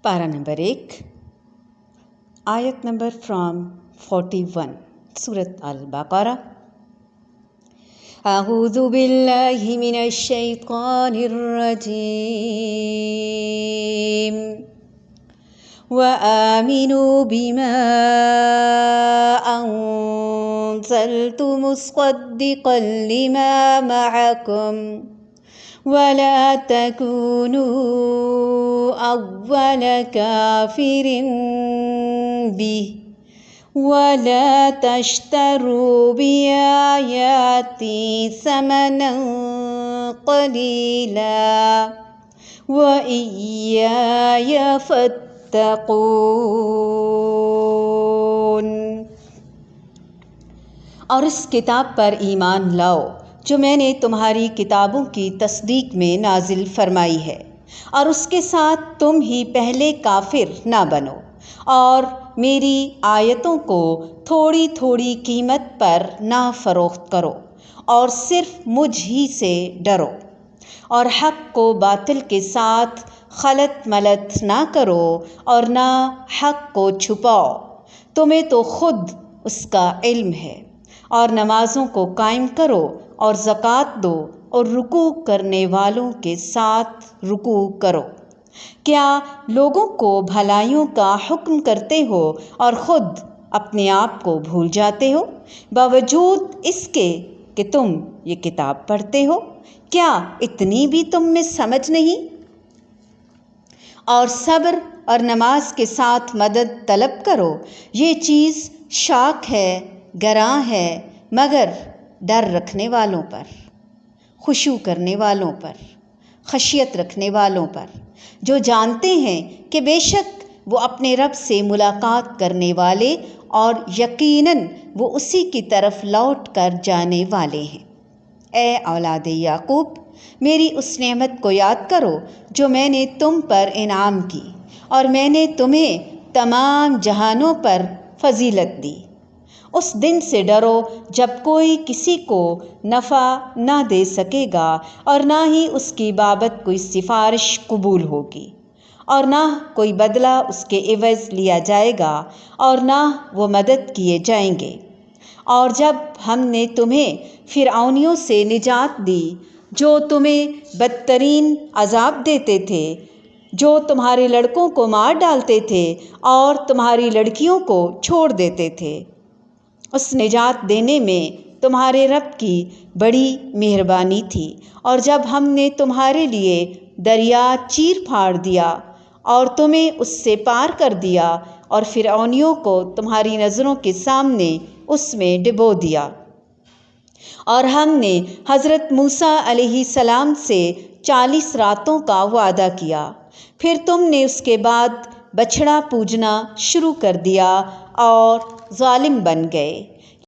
पारा नंबर 1, आयत number from 41, सूरत अल-बक़रा। अऊज़ु बिल्लाहि मिनश शैतानिर रजीम। व आमिनू बिमा अंज़लतु मुस्सद्दिक़न लिमा मअकुम वला तकूनू अव्वल काफिरिन बिहि वला तश्तरू बिआयाती समनन क़लीला व इय्याय फत्तक़ून। और इस किताब पर ईमान लाओ जो मैंने तुम्हारी किताबों की तस्दीक में नाजिल फरमाई है, और उसके साथ तुम ही पहले काफिर ना बनो, और मेरी आयतों को थोड़ी थोड़ी कीमत पर ना फरोख्त करो, और सिर्फ मुझ ही से डरो, और हक़ को बातिल के साथ खलत मलत ना करो, और ना हक़ को छुपाओ। तुम्हें तो खुद उसका इल्म है। और नमाज़ों को कायम करो और ज़कात दो, और रुकू करने वालों के साथ रुकू करो। क्या लोगों को भलाइयों का हुक्म करते हो और ख़ुद अपने आप को भूल जाते हो, बावजूद इसके कि तुम ये किताब पढ़ते हो? क्या इतनी भी तुम में समझ नहीं? और सब्र और नमाज के साथ मदद तलब करो। ये चीज़ शाक है, गरां है, मगर डर रखने वालों पर, खुशू करने वालों पर, खशियत रखने वालों पर, जो जानते हैं कि बेशक वो अपने रब से मुलाकात करने वाले और यकीनन वो उसी की तरफ लौट कर जाने वाले हैं। ए औलादे याकूब, मेरी उस नेमत को याद करो जो मैंने तुम पर इनाम की, और मैंने तुम्हें तमाम जहानों पर फजीलत दी। उस दिन से डरो जब कोई किसी को नफ़ा ना दे सकेगा, और ना ही उसकी बाबत कोई सिफारिश कबूल होगी, और ना कोई बदला उसके एवज़ लिया जाएगा, और ना वो मदद किए जाएंगे। और जब हमने तुम्हें फ़िरऔनियों से निजात दी जो तुम्हें बदतरीन अज़ाब देते थे, जो तुम्हारे लड़कों को मार डालते थे और तुम्हारी लड़कियों को छोड़ देते थे, उस निजात देने में तुम्हारे रब की बड़ी मेहरबानी थी। और जब हमने तुम्हारे लिए दरिया चीर फाड़ दिया और तुम्हें उससे पार कर दिया, और फ़िरऔनियों को तुम्हारी नज़रों के सामने उसमें डुबो दिया, और हमने हज़रत मूसा अलैहिस्सलाम से 40 रातों का वादा किया, फिर तुमने उसके बाद बछड़ा पूजना शुरू कर दिया और ज़ालिम बन गए।